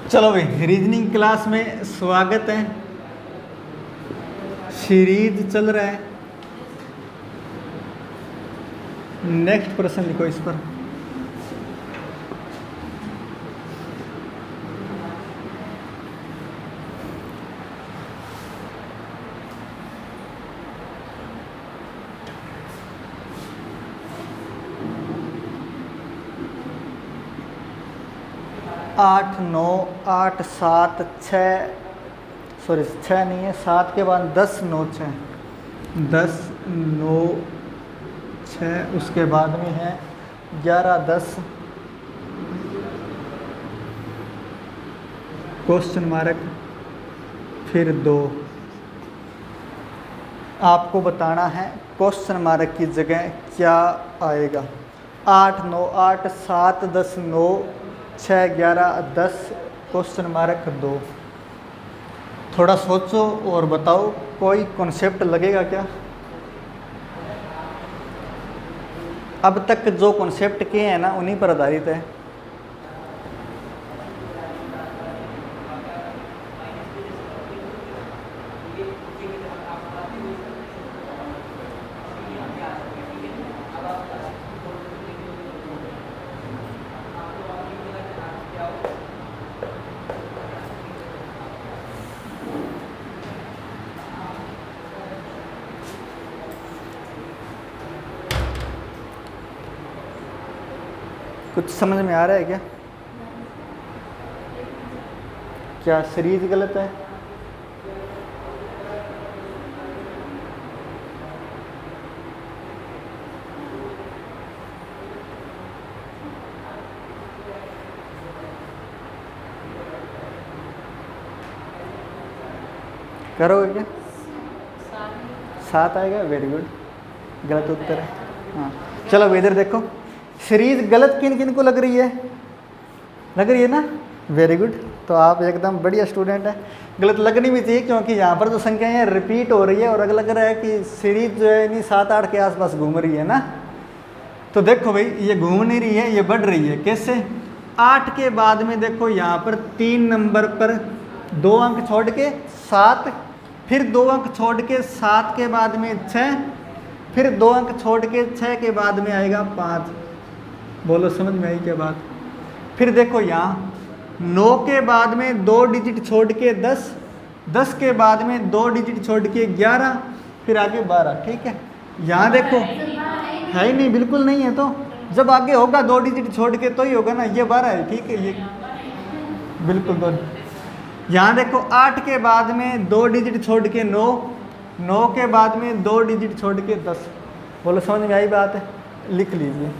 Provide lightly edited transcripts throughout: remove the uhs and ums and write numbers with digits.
चलो भाई, reasoning class में स्वागत है। सीरीज चल रहा है। नेक्स्ट प्रश्न लिखो इस पर। आठ नौ आठ सात छः, सॉरी छः नहीं है, सात के बाद 10 9 6, 10 9 6, उसके बाद में है 11 10 क्वेश्चन मार्क, फिर 2। आपको बताना है क्वेश्चन मार्क की जगह क्या आएगा। 8 9 8 7 10 9 6 11 10 क्वेश्चन मार्क 2। थोड़ा सोचो और बताओ, कोई कॉन्सेप्ट लगेगा क्या? अब तक जो कॉन्सेप्ट किए हैं ना, उन्हीं पर आधारित है। कुछ समझ में आ रहा है क्या? क्या सीरीज गलत है? करोगे क्या? 7 आएगा, वेरी गुड। गलत उत्तर है। हाँ, चलो इधर देखो। सीरीज गलत किन किन को लग रही है? लग रही है ना? Very good. तो आप एकदम बढ़िया स्टूडेंट है। गलत लगनी भी चाहिए, क्योंकि यहाँ पर जो संख्याएं हैं रिपीट हो रही है और लग रहा है कि सीरीज जो है नहीं 7 8 के आसपास घूम रही है ना। तो देखो भाई, ये घूम नहीं रही है, ये बढ़ रही है। कैसे? 8 के बाद में देखो यहाँ पर 3 नंबर पर 2 अंक छोड़ के 7, फिर 2 अंक छोड़ के 7 के बाद में 6, फिर 2 अंक छोड़ के 6 के बाद में आएगा 5। बोलो समझ में आई क्या बात? फिर देखो यहाँ 9 के बाद में 2 डिजिट छोड़ के 10, 10 के बाद में 2 डिजिट छोड़ के 11, फिर आगे 12। ठीक है, यहाँ देखो है ही नहीं, बिल्कुल नहीं है। तो जब आगे होगा 2 डिजिट छोड़ के तो ही होगा ना। ये 12 है, ठीक है, ये बिल्कुल 2। यहाँ देखो 8 के बाद में 2 डिजिट छोड़ के 9, 9 के बाद में 2 डिजिट छोड़ के 10। बोलो समझ में आई बात है? लिख लीजिए।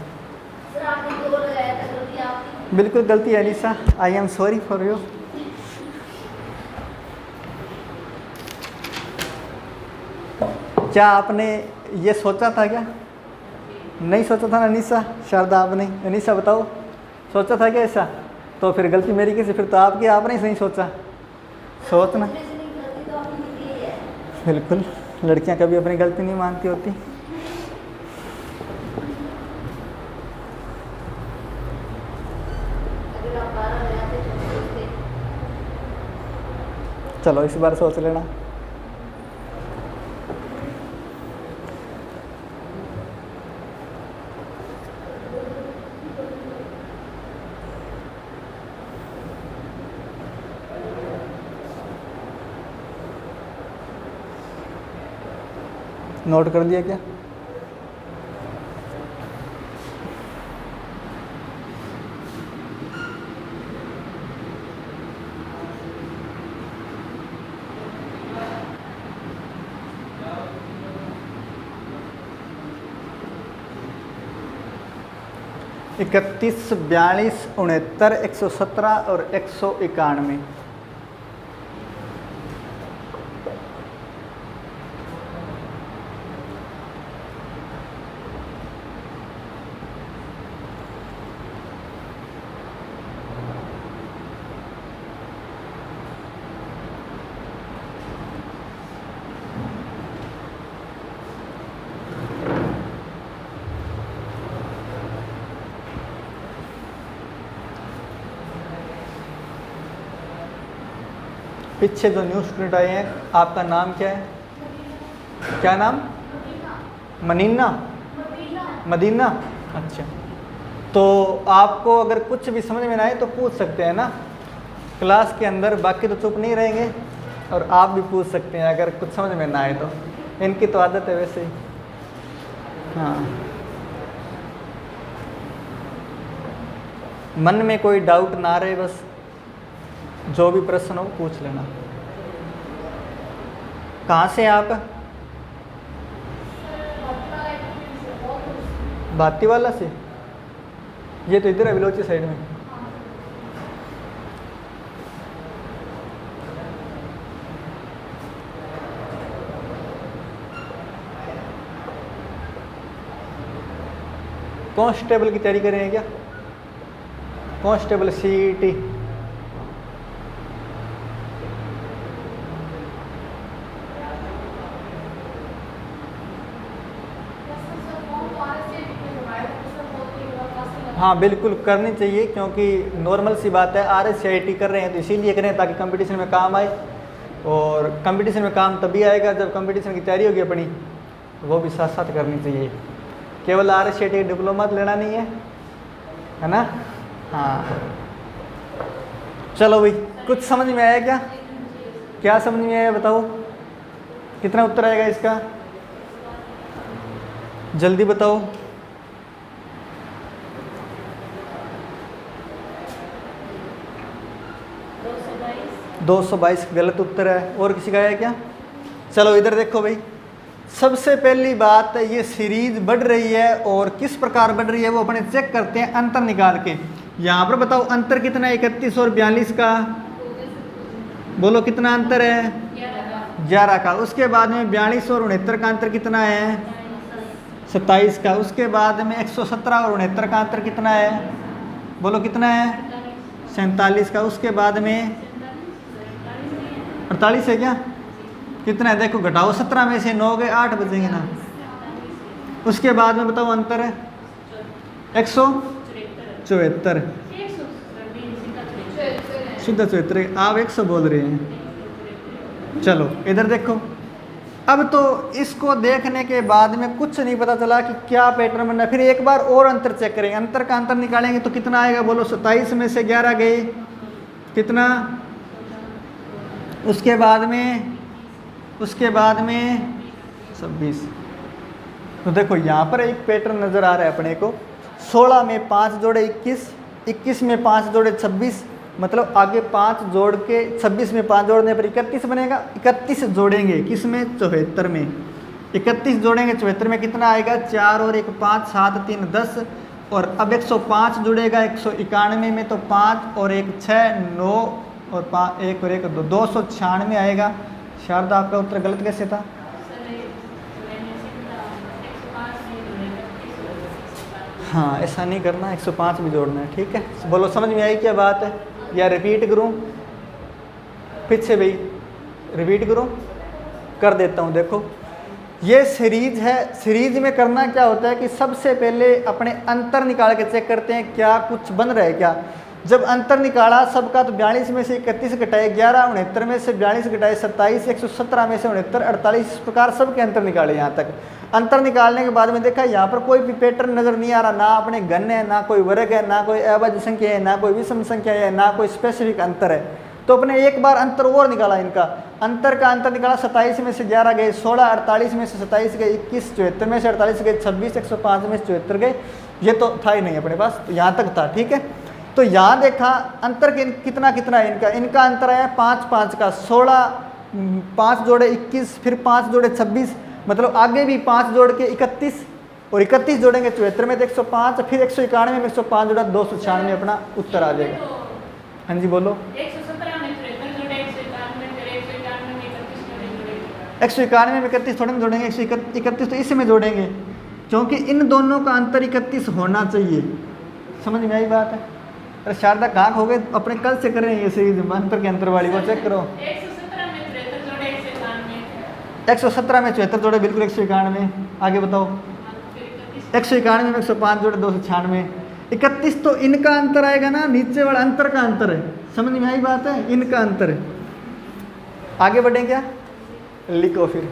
बिल्कुल गलती है Anisa, I am sorry for you. क्या आपने ये सोचा था क्या? नहीं सोचा था ना अनीसा? शारदा आपने? अनीसा बताओ, सोचा था क्या ऐसा? तो फिर गलती मेरी कैसे? फिर तो आपकी, आपने ही नहीं सोचा। सोचना बिल्कुल, लड़कियां कभी अपनी गलती नहीं मानती होती। चलो इस बार सोच लेना। नोट कर लिया क्या? इकतीस 42 69 117 और 191। पीछे जो न्यू स्टूडेंट आए हैं, आपका नाम क्या है? क्या नाम? मनीना, मदीना। अच्छा, तो आपको अगर कुछ भी समझ में ना आए तो पूछ सकते हैं ना क्लास के अंदर, बाकी तो चुप नहीं रहेंगे और आप भी पूछ सकते हैं अगर कुछ समझ में ना आए तो। इनकी तो आदत है वैसे ही। हाँ, मन में कोई डाउट ना रहे, बस जो भी प्रश्न हो पूछ लेना। कहाँ से आप? बातीवाला से? ये तो इधर है बिलोची साइड में। कांस्टेबल की तैयारी कर रहे हैं क्या? Constable CET? हाँ बिल्कुल करनी चाहिए, क्योंकि नॉर्मल सी बात है, RSCIT कर रहे हैं तो इसीलिए करें ताकि कंपटीशन में काम आए। और कंपटीशन में काम तभी आएगा जब कंपटीशन की तैयारी होगी अपनी, वो भी साथ साथ करनी चाहिए। केवल RSCIT डिप्लोमा लेना नहीं है ना? हाँ चलो भाई, कुछ समझ में आया क्या? क्या समझ में आया बताओ? कितना उत्तर आएगा इसका? जल्दी बताओ। 222 गलत उत्तर है। और किसी का है क्या? चलो इधर देखो भाई, सबसे पहली बात, ये सीरीज बढ़ रही है और किस प्रकार बढ़ रही है वो अपने चेक करते हैं अंतर निकाल के। यहाँ पर बताओ अंतर कितना है 31 और 42 का? बोलो कितना अंतर है? 11 का। उसके बाद में 42 और 69 का अंतर कितना है? 27 का। उसके बाद में 117 और 69 का अंतर कितना है? बोलो कितना है? 47 का। उसके बाद में 48 है क्या? कितना है देखो, घटाओ 17 में से 9 गए, 8 बचेंगे ना। उसके बाद में बताओ अंतर है 174, सीधा 74, आप 100 बोल रहे हैं। चलो इधर देखो, अब तो इसको देखने के बाद में कुछ नहीं पता चला कि क्या पैटर्न बनना है। फिर एक बार और अंतर चेक करेंगे, अंतर का अंतर निकालेंगे तो कितना आएगा? बोलो 27 में से 11 गए, कितना? उसके बाद में 26। तो देखो यहाँ पर एक पैटर्न नज़र आ रहा है अपने को। 16 में 5 जोड़े 21, 21 में 5 जोड़े 26, मतलब आगे 5 जोड़ के 26 में 5 जोड़ने पर 31 बनेगा। 31 जोड़ेंगे किस में? 74 में। 31 जोड़ेंगे 74 में, कितना आएगा? 4 और 1 5, 7 3 10। और अब 105 जुड़ेगा 191 में, तो 5 और 1 6 9 और 1 और 1 2, 296 आएगा। शारदा आपका उत्तर गलत कैसे था? हाँ ऐसा नहीं करना, 105 भी जोड़ना है, ठीक है। बोलो समझ में आई क्या बात है, या रिपीट करूँ? पीछे भाई रिपीट करूँ? कर देता हूँ। देखो ये सीरीज है, सीरीज में करना क्या होता है कि सबसे पहले अपने अंतर निकाल के चेक करते हैं क्या कुछ बन रहा है क्या। जब अंतर निकाला सबका तो 42 में से 31 घटाए 11, 69 में से 42 घटाए 27, 117 में से 69, 48, इस प्रकार सबके अंतर निकाले। यहाँ तक अंतर निकालने के बाद में देखा यहाँ पर कोई भी पैटर्न नज़र नहीं आ रहा, ना अपने घन है, ना कोई वर्ग है, ना कोई अभाज्य संख्या है, ना कोई विषम संख्या है, ना कोई स्पेसिफिक अंतर है। तो अपने एक बार अंतर और निकाला, इनका अंतर का अंतर निकाला। 27 में से 11 गए, 16, 48 में से 27 गए, 21, 74 में से 48 गए, 26, 105 में से 74 गए। ये तो था ही नहीं अपने पास, तो यहाँ तक था, ठीक है। तो यहाँ देखा अंतर कितना कितना है इनका, इनका अंतर है 5 5 का। 16 5 जोड़े 21, फिर 5 जोड़े 26, मतलब आगे भी 5 जोड़ के 31, और 31 जोड़ेंगे 74 में तो 105, फिर 191 में 105 जोड़ा 296 अपना उत्तर आ जाएगा। हाँ जी बोलो। 191 में 31 थोड़े में जोड़ेंगे, 131 तो इसमें जोड़ेंगे, क्योंकि इन दोनों का अंतर 31 होना चाहिए। समझ में आई बात है? अरे शारदा कहाँ हो गए, अपने कल से कर रहे हैं ये सीरीज अंतर के अंतर वाली, वो चेक करो। 117 में 74 जोड़े, बिल्कुल 191। आगे बताओ। 191 में 105 जोड़े 296। 31 तो इनका अंतर आएगा ना, नीचे वाला अंतर का अंतर है। समझ में आई बात है? इनका अंतर है। आगे बढ़ें क्या? लिखो फिर।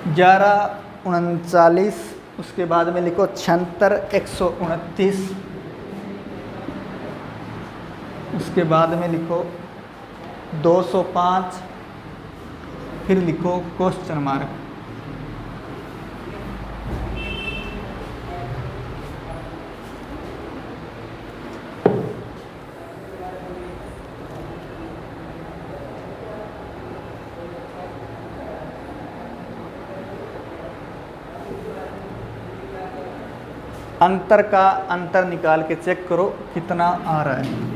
ग्यारह 39, उसके बाद में लिखो 76 129, उसके बाद में लिखो 205, फिर लिखो क्वेश्चन मार्क। अंतर का अंतर निकाल के चेक करो कितना आ रहा है।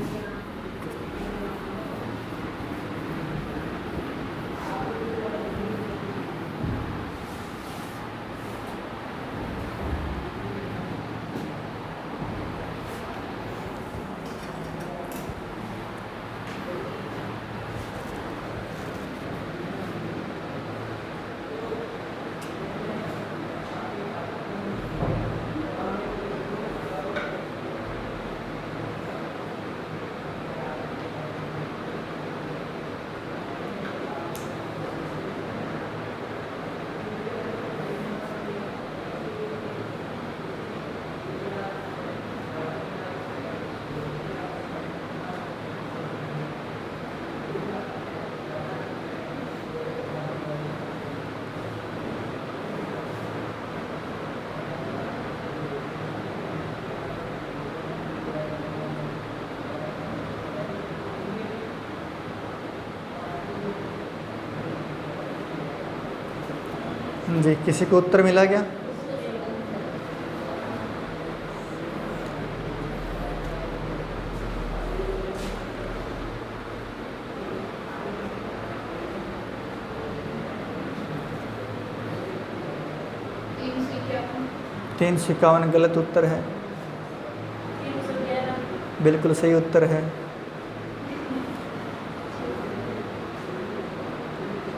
जी, किसी को उत्तर मिला क्या? तीन सौ इक्यावन गलत उत्तर है। बिल्कुल सही उत्तर है।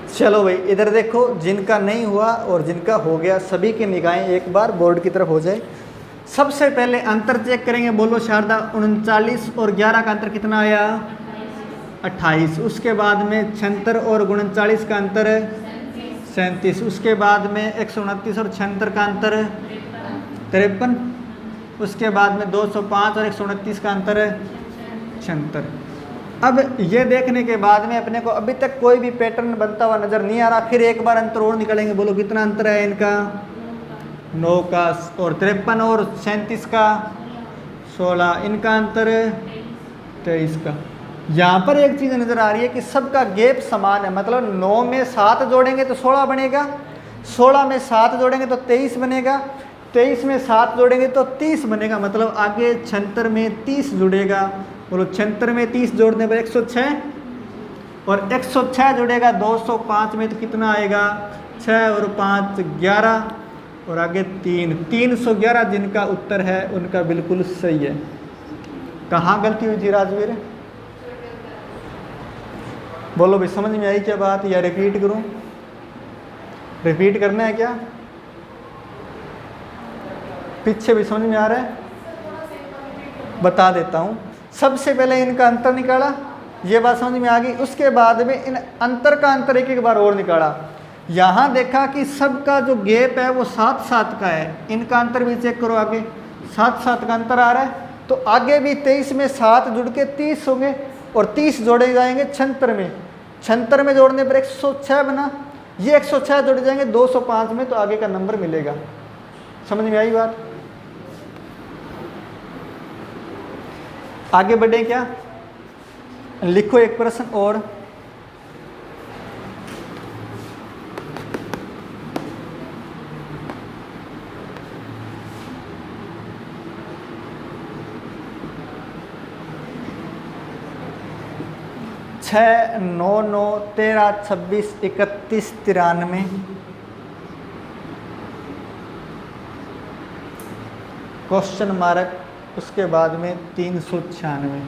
चलो भाई, इधर देखो, जिनका नहीं हुआ और जिनका हो गया सभी की निगाहें एक बार बोर्ड की तरफ हो जाए। सबसे पहले अंतर चेक करेंगे। बोलो शारदा, 39 और 11 का अंतर कितना आया? 28। उसके बाद में 76 और 39 का अंतर 37। उसके बाद में 129 और 76 का अंतर 53। उसके बाद में 205 और 129 का अंतर 76। अब ये देखने के बाद में अपने को अभी तक कोई भी पैटर्न बनता हुआ नज़र नहीं आ रहा। फिर एक बार अंतर और निकालेंगे। बोलो कितना अंतर है इनका? 9 का, और 53 और 37 का 16, इनका अंतर 23 का। यहाँ पर एक चीज़ नज़र आ रही है कि सबका गैप समान है। मतलब 9 में 7 जोड़ेंगे तो 16 बनेगा, 16 में 7 जोड़ेंगे तो 23 बनेगा, 23 में 7 जोड़ेंगे तो 30 बनेगा। मतलब आगे 76 में 30 जुड़ेगा। बोलो 76 में 30 जोड़ने पर 106, और 106 जुड़ेगा 205 में तो कितना आएगा? 6 और 5 11, और आगे 3 311। जिनका उत्तर है उनका बिल्कुल सही है। कहाँ गलती हुई थी राजवीर? बोलो भाई, समझ में आई क्या बात, या रिपीट करूं? रिपीट करना है क्या? पीछे भी समझ में आ रहा है? बता देता हूं। सबसे पहले इनका अंतर निकाला, ये बात समझ में आ गई। उसके बाद में इन अंतर का अंतर एक एक बार और निकाला। यहाँ देखा कि सबका जो गैप है वो 7-7 का है। इनका अंतर भी चेक करो, आगे 7-7 का अंतर आ रहा है। तो आगे भी 23 में 7 जुड़ के 30 होंगे, और 30 जोड़े जाएंगे 76 में। 76 में जोड़ने पर 106 बना। ये 106 जोड़े जाएंगे 205 में, तो आगे का नंबर मिलेगा। समझ में आई बात? आगे बढ़े क्या? लिखो एक प्रश्न और। छः 9 9 13 26 31 93। क्वेश्चन मार्क, उसके बाद में 396।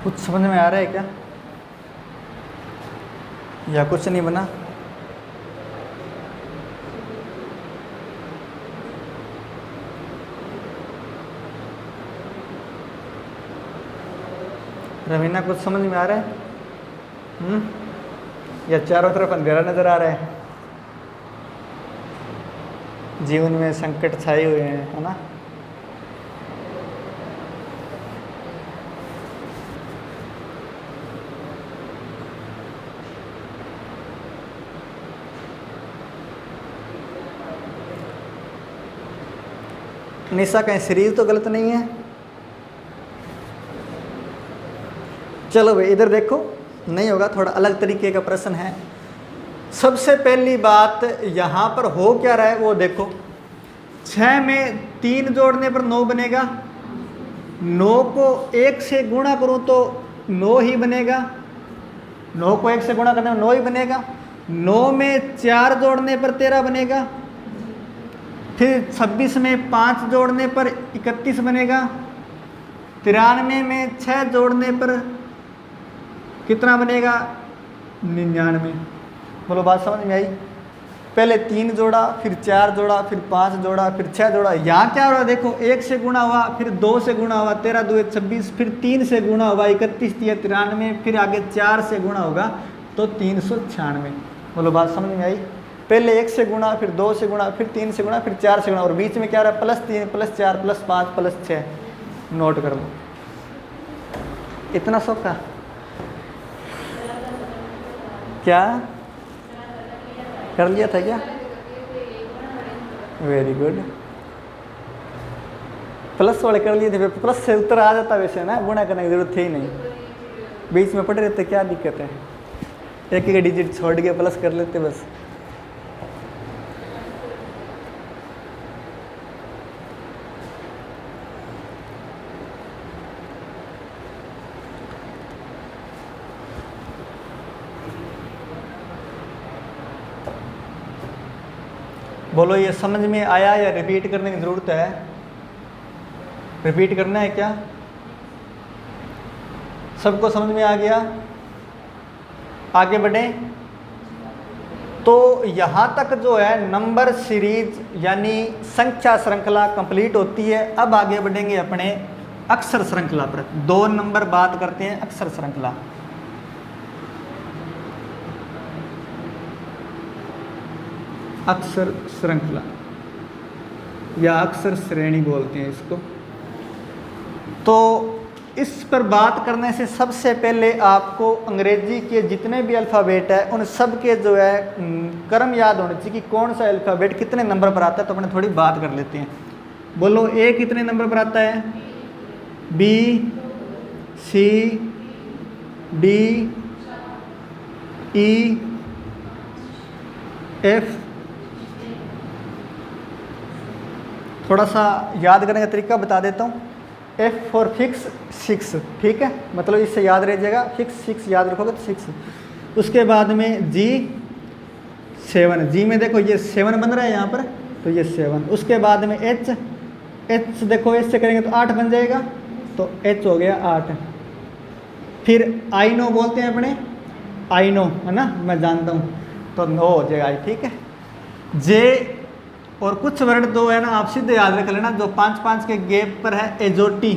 कुछ समझ में आ रहा है क्या, या कुछ नहीं बना? रवीना कुछ समझ में आ रहा है? या चारों तरफ अंधेरा नजर आ रहा है? जीवन में संकट छाए हुए हैं, है ना? निशा कहीं सीरीज तो गलत नहीं है? चलो भाई इधर देखो, नहीं होगा, थोड़ा अलग तरीके का प्रश्न है। सबसे पहली बात यहाँ पर हो क्या रहा है वो देखो। 6 में 3 जोड़ने पर 9 बनेगा, 9 को 1 से गुणा करूँ तो 9 ही बनेगा, 9 को 1 से गुणा करने में 9 ही बनेगा। 9 में 4 जोड़ने पर 13 बनेगा, फिर 26 में 5 जोड़ने पर 31 बनेगा, 93 में 6 जोड़ने पर कितना बनेगा? 99। बोलो बात समझ में आई? पहले 3 जोड़ा, फिर 4 जोड़ा, फिर 5 जोड़ा, फिर 6 जोड़ा। यहाँ क्या हो रहा है देखो, 1 से गुणा हुआ, फिर 2 से गुणा हुआ 13 2 26, फिर 3 से गुणा हुआ 31 3 93, फिर आगे 4 से गुणा होगा तो 396। बोलो बात समझ में आई? पहले 1 से गुणा, फिर 2 से गुणा, फिर 3 से गुणा, फिर 4 से गुणा, और बीच में क्या रहा? +3 +4 +5 +6। नोट कर लो, इतना सौखा क्या कर लिया था क्या? वेरी गुड, प्लस वाले कर लिए थे, प्लस से उत्तर आ जाता वैसे ना, गुणा करने की जरूरत थी ही नहीं, बीच में पड़े रहते, क्या दिक्कत है? एक एक डिजिट छोड़ के प्लस कर लेते बस। बोलो ये समझ में आया या रिपीट करने की ज़रूरत है? रिपीट करना है क्या? सबको समझ में आ गया? आगे बढ़ें। तो यहाँ तक जो है नंबर सीरीज यानी संख्या श्रृंखला कंप्लीट होती है। अब आगे बढ़ेंगे अपने अक्षर श्रृंखला पर। 2 नंबर बात करते हैं अक्षर श्रृंखला। अक्षर श्रृंखला या अक्षर श्रेणी बोलते हैं इसको। तो इस पर बात करने से सबसे पहले आपको अंग्रेजी के जितने भी अल्फ़ाबेट है उन सब के जो है क्रम याद होने चाहिए कि कौन सा अल्फ़ाबेट कितने नंबर पर आता है। तो अपने थोड़ी बात कर लेते हैं। बोलो ए कितने नंबर पर आता है? बी, सी, डी, ई, एफ। थोड़ा सा याद करने का तरीका बता देता हूँ। F फॉर फिक्स 6, ठीक है, मतलब इससे याद रह जाएगा। फिक्स 6 याद रखोगे तो 6। उसके बाद में G 7, G में देखो ये 7 बन रहा है यहाँ पर, तो ये 7। उसके बाद में H देखो H से करेंगे तो 8 बन जाएगा, तो H हो गया 8। फिर I नो बोलते हैं अपने, I नो है ना, मैं जानता हूँ, तो 9 हो जाएगा, ठीक है। J और कुछ वर्ड दो है ना, आप सीधे याद रख लेना, जो 5-5 के गैप पर है। एजोटी,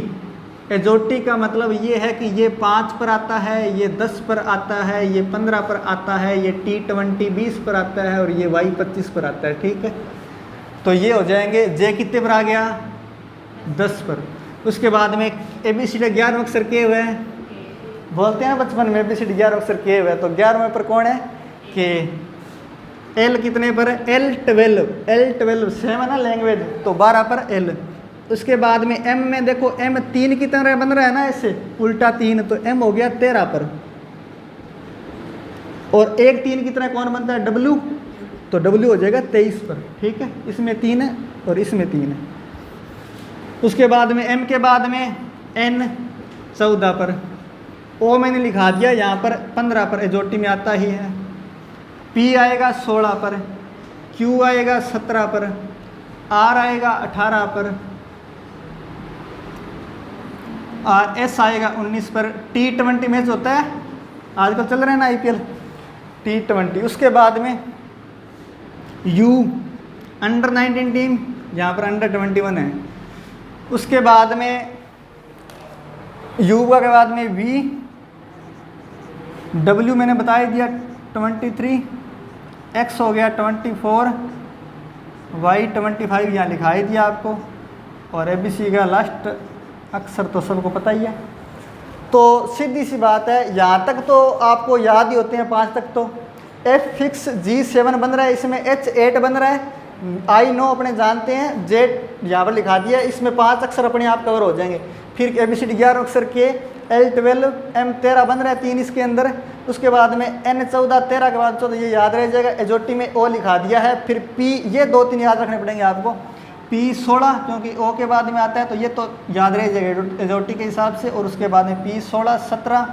एजोटी का मतलब ये है कि ये 5 पर आता है, ये 10 पर आता है, ये 15 पर आता है, ये T20 20 पर आता है, और ये Y 25 पर आता है, ठीक है। तो ये हो जाएंगे। जे कितने पर आ गया? 10 पर। उसके बाद में ABCD 11 अक्षर के हुए हैं, बोलते हैं बचपन में ABCD 11 अक्षर के हुए हैं। तो 11वें पर कौन है? के। L कितने पर है? L12 सेम है ना लैंग्वेज, तो 12 पर L। उसके बाद में M में देखो, M 3 की तरह बन रहा है ना, ऐसे उल्टा 3, तो M हो गया 13 पर। और एक 3 की तरह कौन बनता है? W, तो W हो जाएगा 23 पर, ठीक है। इसमें 3 है और इसमें 3 है। उसके बाद में M के बाद में N 14 पर। O मैंने लिखा दिया यहाँ पर 15 पर, एजोटी में आता ही है। P आएगा 16 पर, Q आएगा 17 पर, R आएगा 18 पर, और एस आएगा 19 पर। T20 मैच होता है आजकल चल रहे हैं ना IPL T20। उसके बाद में U अंडर 19 टीम, यहाँ पर अंडर 21 है। उसके बाद में U के बाद में V, W मैंने बता ही दिया 23, X हो गया 24, Y 25 यहाँ लिखा ही दिया आपको, और ABC का लास्ट अक्सर तो सबको पता ही है। तो सीधी सी बात है, यहाँ तक तो आपको याद ही होते हैं 5 तक। तो F फिक्स G7 बन रहा है, इसमें H8 बन रहा है, I नो अपने जानते हैं, Z यहाँ पर लिखा दिया, इसमें 5 अक्षर अपने आप कवर हो जाएंगे। फिर ABCD 11 अक्षर के L12 M13 बन रहा है 3 इसके अंदर। उसके बाद में N14 13 के बाद 14 ये याद रह जाएगा। एजोटी में O लिखा दिया है। फिर P ये 2-3 याद रखने पड़ेंगे आपको। P16 क्योंकि O के बाद में आता है तो ये तो याद रह जाएगा एजोटी के हिसाब से। और उसके बाद में P16 17,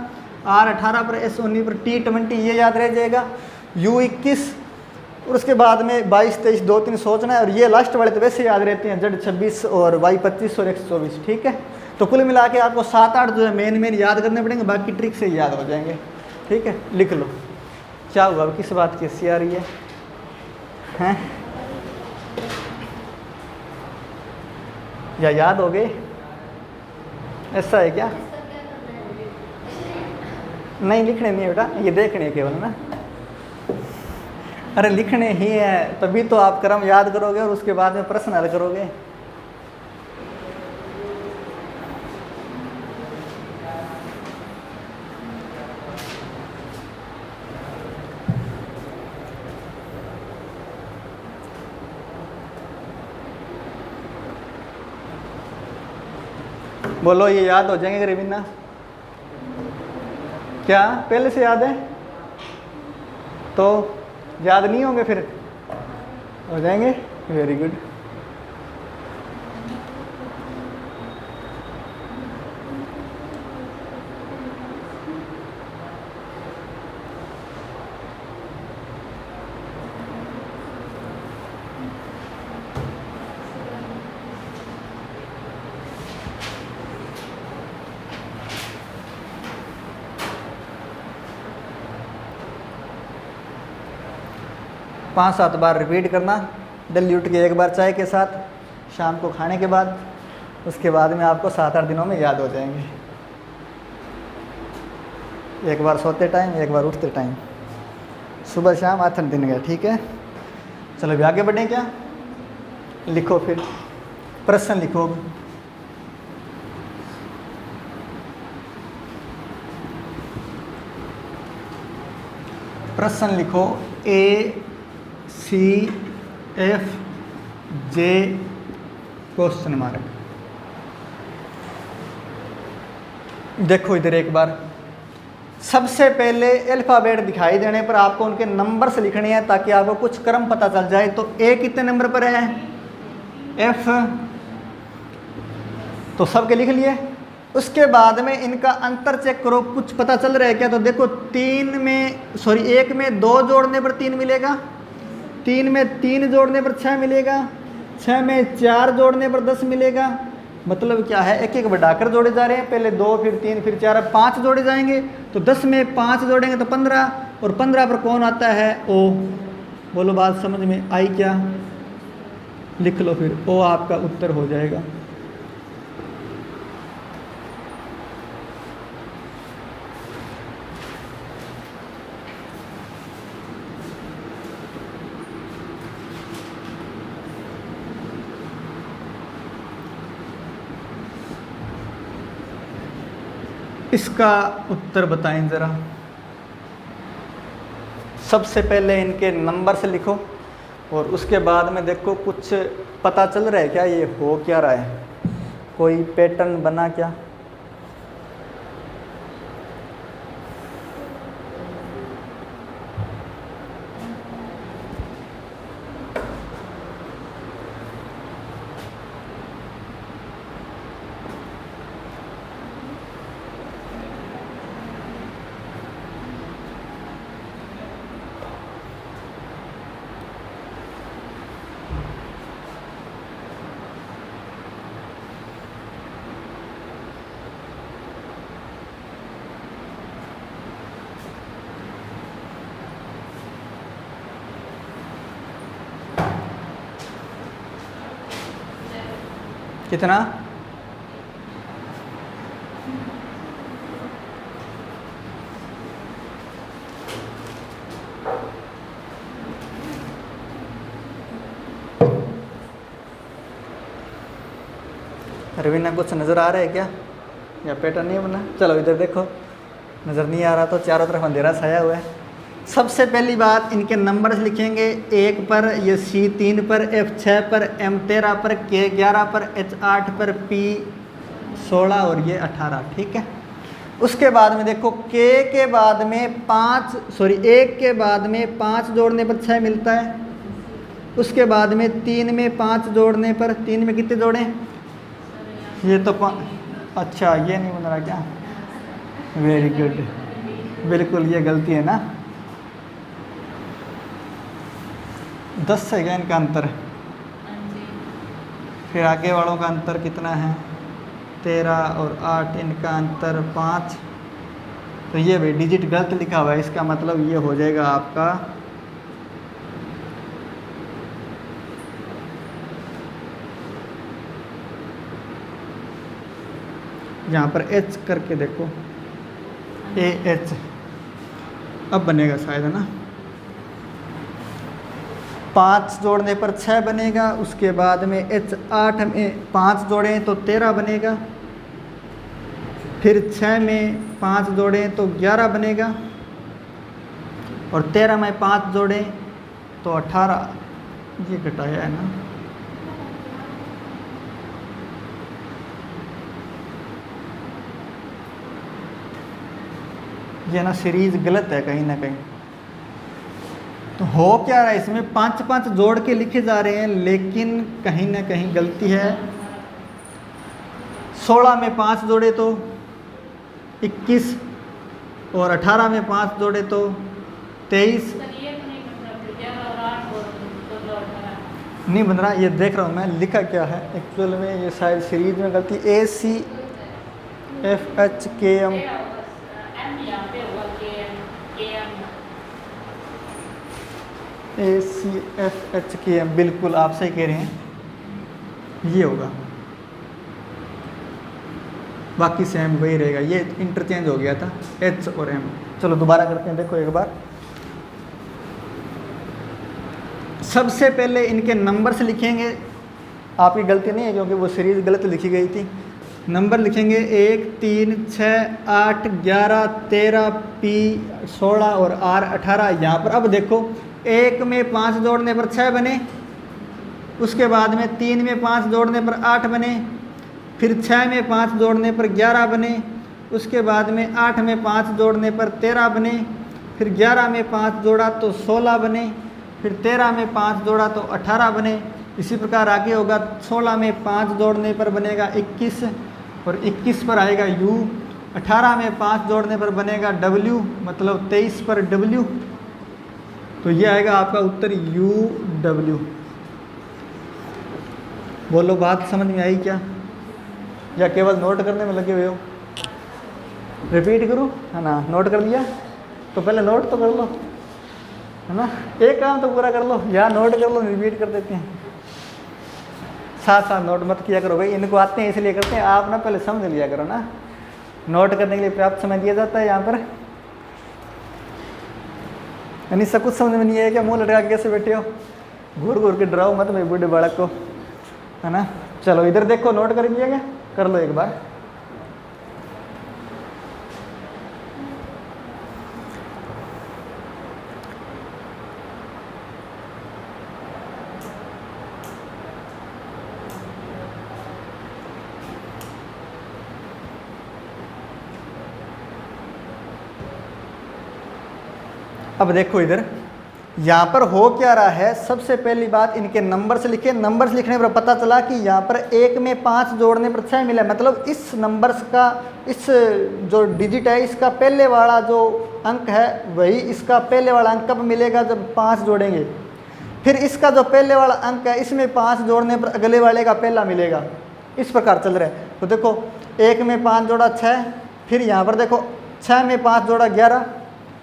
R18 पर, S19 पर, T20 ये याद रह जाएगा, U21 और उसके बाद में 22 23 2-3 सोचना है। और ये लास्ट वाले तो वैसे याद रहते हैं, Z26 और Y25 और X24। ठीक है, तो कुल मिला के आपको 7-8 जो है मेन याद करने पड़ेंगे, बाकी ट्रिक से याद हो जाएंगे। ठीक है, लिख लो। क्या हुआ, अब किस बात की हंसी आ रही है हैं? या याद हो गए? ऐसा है क्या? नहीं लिखने नहीं है बेटा, ये देखने केवल ना। अरे लिखने ही है, तभी तो आप क्रम याद करोगे और उसके बाद में प्रश्न हल करोगे। बोलो, ये याद हो जाएंगे रवीना? क्या पहले से याद है? तो याद नहीं होंगे फिर हो जाएंगे। Very good. पाँच 7 बार रिपीट करना, डेली उठ के एक बार चाय के साथ, शाम को खाने के बाद। उसके बाद में आपको 7-8 दिनों में याद हो जाएंगे। एक बार सोते टाइम, एक बार उठते टाइम, सुबह शाम 8 दिन गए। ठीक है, चलो अभी आगे बढ़ें। क्या लिखो, फिर प्रश्न लिखो। प्रश्न लिखो ACFJ क्वेश्चन मार्क। देखो इधर एक बार, सबसे पहले अल्फाबेट दिखाई देने पर आपको उनके नंबर से लिखने हैं ताकि आपको कुछ क्रम पता चल जाए। तो A कितने नंबर पर है? F तो सबके लिख लिए। उसके बाद में इनका अंतर चेक करो, कुछ पता चल रहा है क्या? तो देखो 1 में 2 जोड़ने पर 3 मिलेगा, 3 में 3 जोड़ने पर 6 मिलेगा, 6 में 4 जोड़ने पर 10 मिलेगा। मतलब क्या है, एक एक बढ़ाकर जोड़े जा रहे हैं, पहले 2 फिर 3 फिर 4 5 जोड़े जाएंगे। तो 10 में 5 जोड़ेंगे तो 15, और 15 पर कौन आता है? O। बोलो बात समझ में आई क्या? लिख लो फिर, O आपका उत्तर हो जाएगा। इसका उत्तर बताएं ज़रा। सबसे पहले इनके नंबर से लिखो और उसके बाद में देखो कुछ पता चल रहा है क्या, ये हो क्या रहा है, कोई पैटर्न बना क्या? कितना? रवीना कुछ नज़र आ रहा है क्या, या पैटर्न नहीं बना? चलो इधर देखो, नज़र नहीं आ रहा तो चारों तरफ अंधेरा छाया हुआ है। सबसे पहली बात, इनके नंबर्स लिखेंगे, 1 पर, ये C 3 पर, F 6 पर, M 13 पर, K 11 पर, H 8 पर, P 16 और ये 18, ठीक है। उसके बाद में देखो K के बाद में 1 के बाद में 5 जोड़ने पर 6 मिलता है। उसके बाद में 3 में 5 जोड़ने पर, 3 में कितने जोड़ें? ये तो अच्छा ये नहीं बन रहा क्या? वेरी गुड, बिल्कुल ये गलती है ना। 10 है क्या इनका अंतर? फिर आगे वालों का अंतर कितना है? 13 और 8, इनका अंतर 5। तो ये भाई डिजिट गलत लिखा हुआ है, इसका मतलब ये हो जाएगा आपका यहाँ पर H करके देखो, AH अब बनेगा शायद, है ना। 5 जोड़ने पर 6 बनेगा। उसके बाद में H 8 में 5 जोड़ें तो 13 बनेगा। फिर 6 में 5 जोड़ें तो 11 बनेगा। और 13 में 5 जोड़ें तो 18। ये घटाया है ना, ये ना सीरीज गलत है कहीं ना कहीं। तो हो क्या रहा है इसमें, 5-5 जोड़ के लिखे जा रहे हैं, लेकिन कहीं ना कहीं गलती है। 16 में 5 जोड़े तो 21 और 18 में 5 जोड़े तो 23। नहीं बन रहा, ये देख रहा हूँ मैं लिखा क्या है एक्चुअल में। ये शायद सीरीज में गलती, ACFHKM ACFHKM, बिल्कुल आप सही कह रहे हैं, ये होगा। बाकी सेम वही रहेगा, ये इंटरचेंज हो गया था H और M। चलो दोबारा करते हैं, देखो एक बार। सबसे पहले इनके नंबर से लिखेंगे, आपकी गलती नहीं है क्योंकि वो सीरीज गलत लिखी गई थी। नंबर लिखेंगे 1, 3, 6, 8, 11, 13, P 16 और R 18। यहाँ पर अब देखो 1 में 5 जोड़ने पर 6 बने। उसके बाद में 3 में 5 जोड़ने पर 8 बने। फिर 6 में 5 जोड़ने पर 11 बने। उसके बाद में 8 में 5 जोड़ने पर 13 बने। फिर 11 में 5 जोड़ा तो 16 बने। फिर 13 में 5 जोड़ा तो 18 बने। इसी प्रकार आगे होगा, 16 में 5 जोड़ने पर बनेगा 21 और 21 पर आएगा U। 18 में 5 जोड़ने पर बनेगा W, मतलब 23 पर W। तो ये आएगा आपका उत्तर UW। बोलो बात समझ में आई क्या, या केवल नोट करने में लगे हुए हो? रिपीट करूँ, है ना? नोट कर लिया तो पहले नोट तो कर लो, है ना। एक काम तो पूरा कर लो, या नोट कर लो, रिपीट कर देते हैं। साथ साथ नोट मत किया करो भाई, इनको आते हैं इसलिए करते हैं, आप ना पहले समझ लिया करो ना। नोट करने के लिए पर्याप्त समय दिया जाता है यहाँ पर। यानी सब कुछ समझ में नहीं है क्या? मुंह लटका के कैसे बैठे हो? घूर घूर के डराओ मत भाई बूढ़े बालक को, है ना। चलो इधर देखो, नोट कर लिया क्या? कर लो एक बार। अब देखो इधर, यहाँ पर हो क्या रहा है। सबसे पहली बात, इनके नंबर्स लिखे। नंबर्स लिखने पर पता चला कि यहाँ पर 1 में 5 जोड़ने पर 6 मिला, मतलब इस नंबर्स का, इस जो डिजिट है इसका पहले वाला जो अंक है वही इसका पहले वाला अंक कब मिलेगा? जब 5 जोड़ेंगे। फिर इसका जो पहले वाला अंक है इसमें 5 जोड़ने पर अगले वाले का पहला मिलेगा। इस प्रकार चल रहा है। तो देखो 1 में 5 जोड़ा 6, फिर यहाँ पर देखो 6 में 5 जोड़ा 11,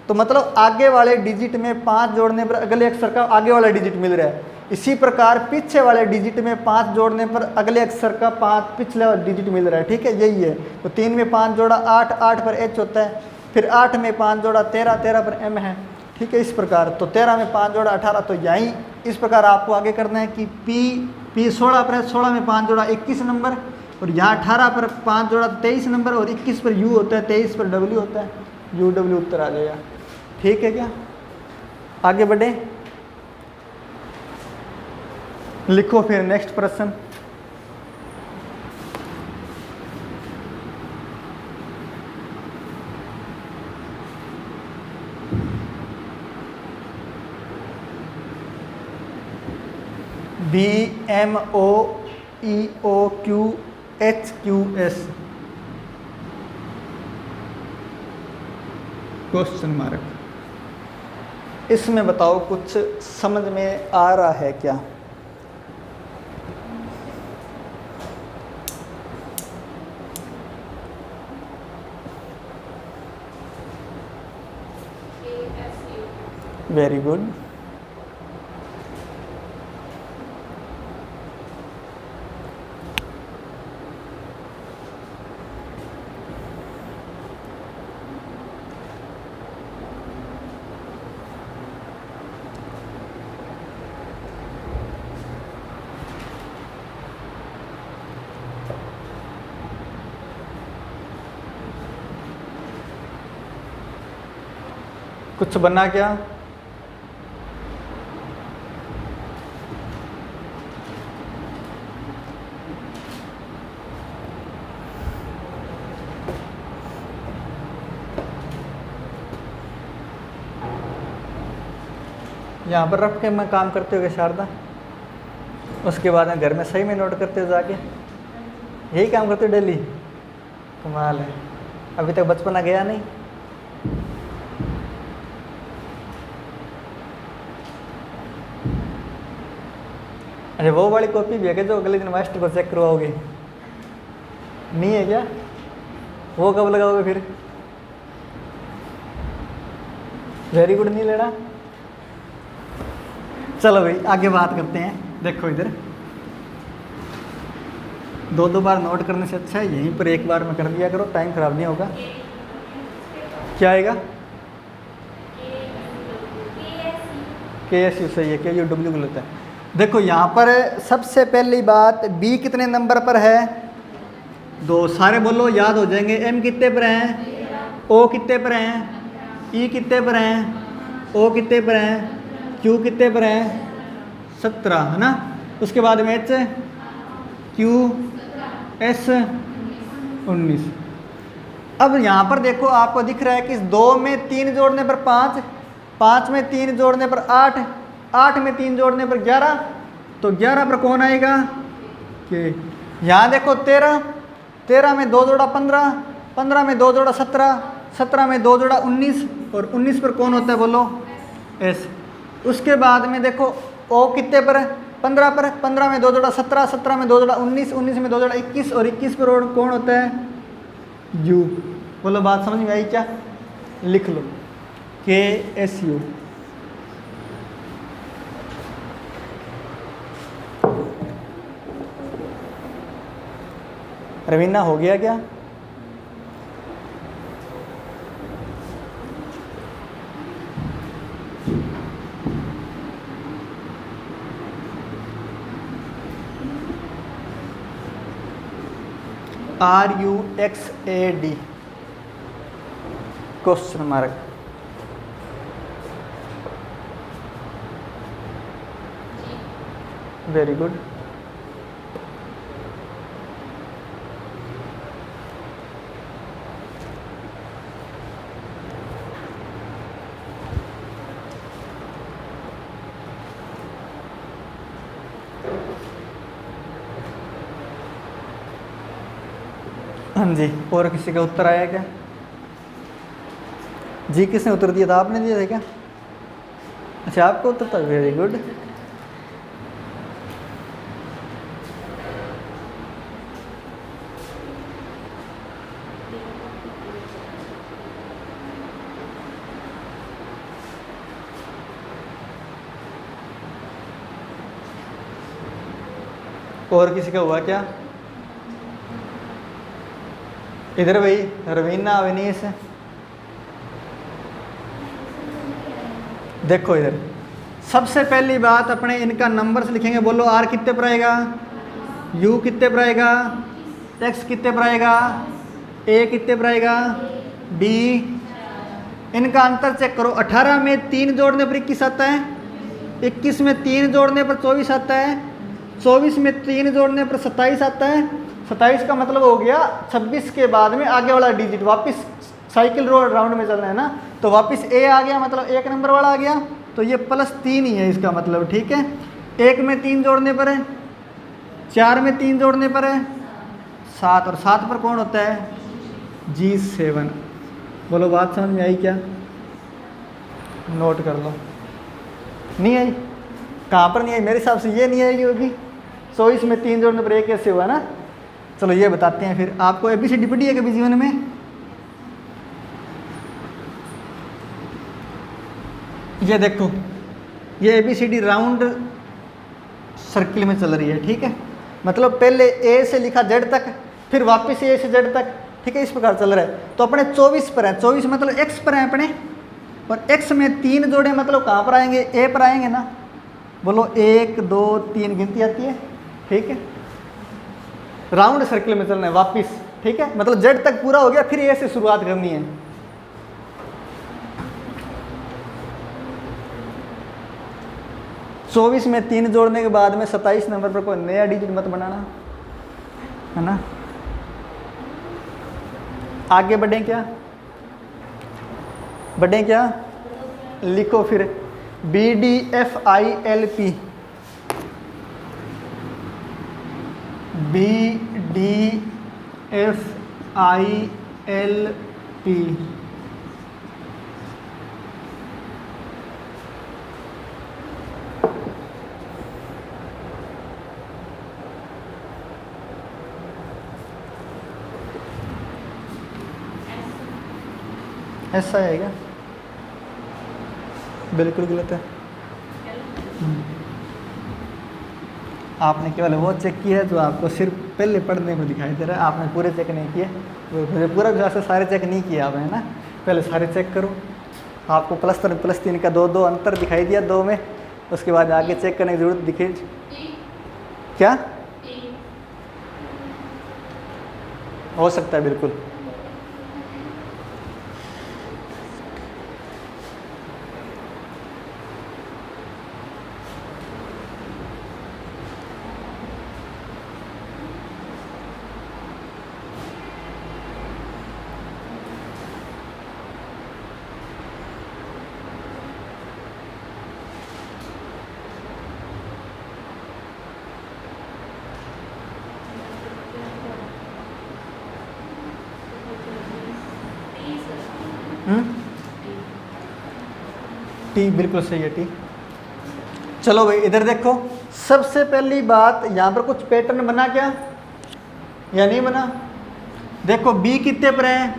तो मतलब आगे वाले डिजिट में 5 जोड़ने पर अगले अक्षर का आगे वाला डिजिट मिल रहा है। इसी प्रकार पीछे वाले डिजिट में 5 जोड़ने पर अगले अक्षर का 5 पिछला डिजिट मिल रहा है। ठीक है, यही है। तो 3 में 5 जोड़ा 8, 8 पर एच होता है, फिर 8 में 5 जोड़ा 13, 13 पर एम है। ठीक है, इस प्रकार तो 13 में 5 जोड़ा 18। तो यही इस प्रकार आपको आगे करना है कि पी 16 पर है, 16 में 5 जोड़ा 21 नंबर, और यहाँ 18 पर 5 जोड़ा 23 नंबर, और 21 पर यू होता है, 23 पर डब्ल्यू होता है, यू डब्ल्यू उत्तर आ जाएगा। ठीक है क्या, आगे बढ़े, लिखो फिर नेक्स्ट प्रश्न। BMOEOQHQS question mark. इसमें बताओ कुछ समझ में आ रहा है क्या? Very good. कुछ बना क्या? यहाँ पर रख के मैं काम करते हो शारदा, उसके बाद में घर में सही में नोट करते हो जाके, यही काम करते हो डेली? कमाल है, अभी तक बचपना गया नहीं। अरे वो वाली कॉपी भी है क्या जो अगले दिन मास्टर को चेक करवाओगे? नहीं है क्या? वो कब लगाओगे फिर? वेरी गुड, नहीं लेना। चलो भाई आगे बात करते हैं। देखो इधर, 2-2 बार नोट करने से अच्छा है यहीं पर एक बार में कर दिया करो, टाइम खराब नहीं होगा। क्या आएगा? KSU सही है, KUW गलत है। देखो यहाँ पर सबसे पहली बात, B कितने नंबर पर है? 2। सारे बोलो, याद हो जाएंगे। M कितने पर हैं? O कितने पर हैं? E कितने पर हैं? O कितने पर हैं? Q कितने पर हैं? 17 है ना। उसके बाद में H, Q, S 19। अब यहाँ पर देखो आपको दिख रहा है कि 2 में 3 जोड़ने पर 5, 5 में 3 जोड़ने पर 8, 8 में 3 जोड़ने पर 11। तो 11 पर कौन आएगा? कि यहाँ देखो 13, 13 में 2 जोड़ा 15, 15 में 2 जोड़ा 17, 17 में 2 जोड़ा 19, और 19 पर कौन होता है बोलो? S। उसके बाद में देखो O कितने पर है? 15 पर, 15 में 2 जोड़ा 17, 17 में 2 जोड़ा 19, 19 में 2 जोड़ा 21, और 21 पर और कौन होता है? U। बोलो बात समझ में आई क्या? लिख लो KSU। रवीना हो गया क्या? RUXAD question mark. Very good. हाँ जी, और किसी का उत्तर आया क्या? जी किसने उत्तर दिया था? आपने दिया था क्या? अच्छा आपको उत्तर था, वेरी गुड। और किसी का हुआ क्या? इधर भाई रवीना अविनीश, देखो इधर सबसे पहली बात अपने इनका नंबर से लिखेंगे। बोलो आर कितने पर आएगा, यू कितने पर आएगा, एक्स कितने पर आएगा, ए कितने पर आएगा, बी। इनका अंतर चेक करो। 18 में 3 जोड़ने पर 21 आता है, 21 में 3 जोड़ने पर 24 आता है, 24 में 3 जोड़ने पर 27 आता है। 27 का मतलब हो गया 26 के बाद में आगे वाला डिजिट, वापस साइकिल राउंड में चलना है ना, तो वापस ए आ गया, मतलब 1 नंबर वाला आ गया, तो ये +3 ही है इसका मतलब, ठीक है। 1 में 3 जोड़ने पर है, 4 में 3 जोड़ने पर है 7, और 7 पर कौन होता है, G7। बोलो बात समझ में आई क्या? नोट कर लो। नहीं आई? कहाँ पर नहीं आई? मेरे हिसाब से ये नहीं आएगी होगी। 24 में 3 जोड़ने पर 1 कैसे हुआ ना। चलो ये बताते हैं फिर आपको। ABCD पढ़ी है कभी जीवन में? ये देखो, ये ABCD राउंड सर्किल में चल रही है, ठीक है। मतलब पहले ए से लिखा Z तक, फिर वापस ए से Z तक, ठीक है, इस प्रकार चल रहा है। तो अपने 24 पर है, 24 मतलब X पर है अपने, और X में 3 जोड़े मतलब कहाँ पर आएंगे, ए पर आएंगे ना। बोलो 1 2 3 गिनती आती है, ठीक है। राउंड सर्किल में चलना है वापस, ठीक है। मतलब Z तक पूरा हो गया, फिर ए से शुरुआत करनी है। चौबीस में 3 जोड़ने के बाद में 27 नंबर पर कोई नया डिजिट मत बनाना, है ना। आगे बढ़ें क्या? बढ़ें क्या? लिखो फिर BDFILP, BDFILP। ऐसा है क्या? बिल्कुल गलत है। आपने केवल वो चेक किया है जो आपको सिर्फ पहले पढ़ने को दिखाई दे रहा है, आपने पूरे चेक नहीं किए। मुझे पूरा विश्वास है सारे चेक नहीं किए आपने, ना। पहले सारे चेक करो। आपको +3 का 2 अंतर दिखाई दिया 2 में, उसके बाद आगे चेक करने की जरूरत दिखे क्या? हो सकता है, बिल्कुल। टी बिल्कुल सही है, टी। चलो भाई इधर देखो, सबसे पहली बात यहाँ पर कुछ पैटर्न बना क्या या नहीं बना? देखो बी कितने पर है,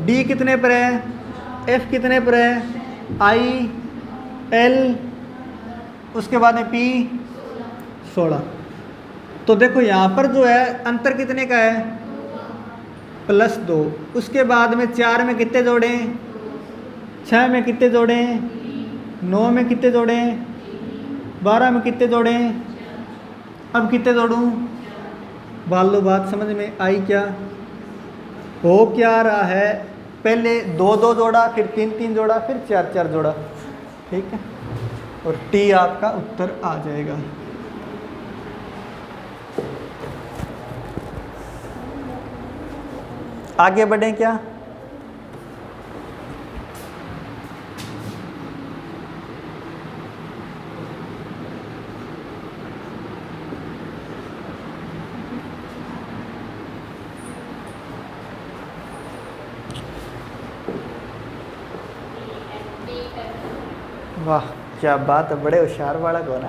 डी कितने पर है, एफ कितने पर है, आई एल, उसके बाद में पी 16। तो देखो यहाँ पर जो है अंतर कितने का है, +2। उसके बाद में 4 में कितने जोड़े, 6 में कितने जोड़े, 9 में कितने जोड़े, 12 में कितने जोड़े, अब कितने जोड़ूं? बाल लो, बात समझ में आई क्या? हो क्या रहा है, पहले 2-2 जोड़ा, फिर 3-3 जोड़ा, फिर 4-4 जोड़ा, ठीक है। और टी आपका उत्तर आ जाएगा। आगे बढ़ें क्या? वाह क्या बात है, बड़े होशियार बालक हो ना।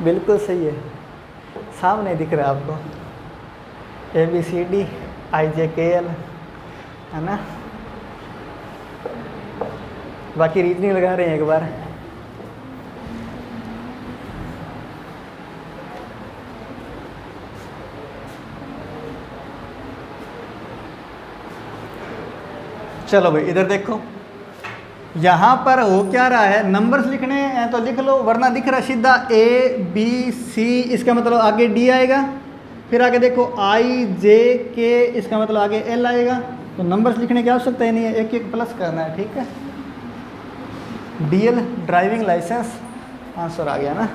बिल्कुल सही है, सामने दिख रहा है आपको, ABCD IJKL, है ना। बाकी रीजनिंग लगा रहे हैं एक बार। चलो भाई इधर देखो, यहाँ पर हो क्या रहा है, नंबर्स लिखने हैं तो लिख लो, वरना दिख रहा है सीधा ए बी सी, इसका मतलब आगे डी आएगा, फिर आगे देखो आई जे के, इसका मतलब आगे एल आएगा। तो नंबर्स लिखने की आवश्यकता ही नहीं है, एक एक प्लस करना है, ठीक है। डीएल ड्राइविंग लाइसेंस आंसर आ गया ना।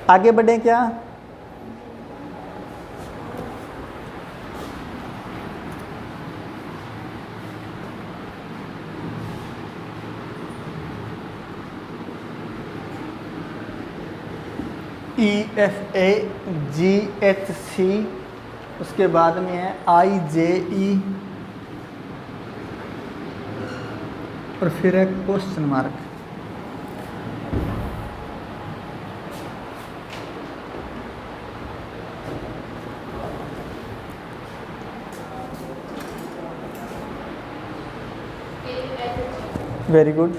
आगे बढ़े क्या, E F A ji H C, उसके बाद में है आई जे ई, और फिर है question mark. Very good.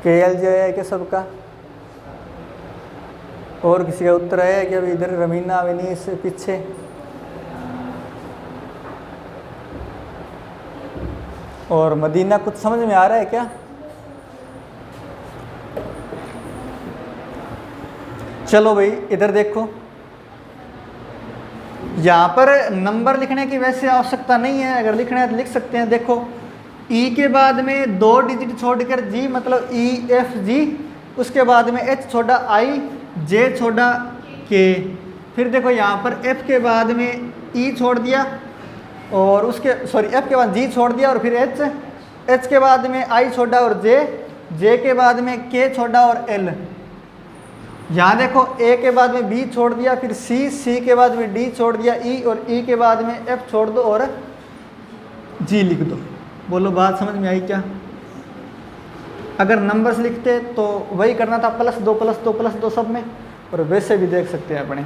KL जो है कि सबका, और किसी का उत्तर है कि अभी इधर रमीना विनी से पीछे, और मदीना कुछ समझ में आ रहा है क्या? चलो भाई इधर देखो, यहाँ पर नंबर लिखने की वैसे आवश्यकता नहीं है, अगर लिखना है तो लिख सकते हैं। देखो ई के बाद में 2 डिजिट छोड़कर जी, मतलब ई एफ जी, उसके बाद में एच छोड़ा आई, जे छोड़ा के, फिर देखो यहाँ पर एफ के बाद में ई छोड़ दिया, और उसके एफ के बाद जी छोड़ दिया, और फिर एच के बाद में आई छोड़ा, और जे के बाद में के छोड़ा, और एल। यहाँ देखो ए के बाद में बी छोड़ दिया, फिर सी के बाद में डी छोड़ दिया, ई, और ई के बाद में एफ छोड़ दो और जी लिख दो। बोलो बात समझ में आई क्या? अगर नंबर्स लिखते तो वही करना था, +2 सब में, और वैसे भी देख सकते हैं अपने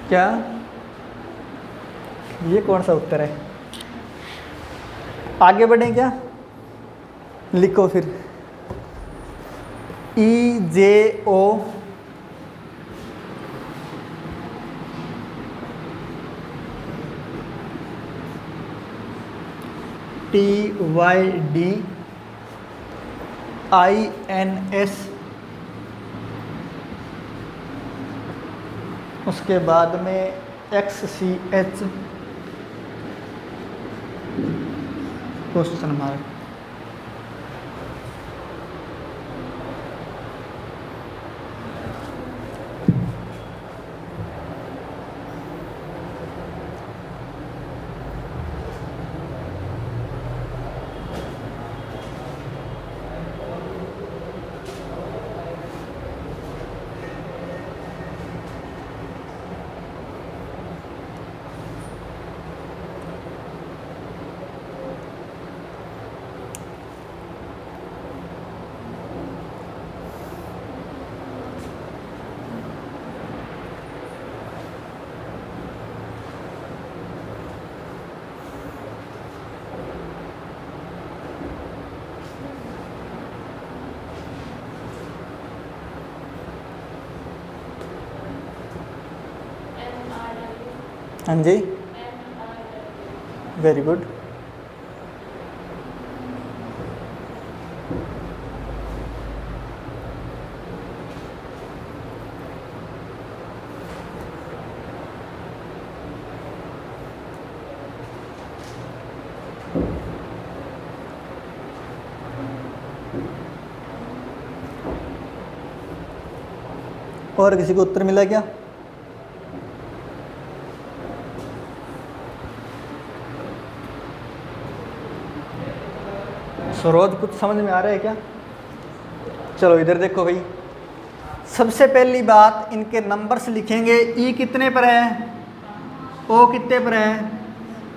क्या, ये कौन सा उत्तर है। आगे बढ़ें क्या, लिखो फिर E J O T Y D I N S, उसके बाद में X C H question mark. हाँ जी, वेरी गुड। और किसी को उत्तर मिला क्या? सरोज कुछ समझ में आ रहा है क्या? चलो इधर देखो भाई, सबसे पहली बात इनके नंबर्स लिखेंगे। ई कितने पर है, ओ कितने पर है,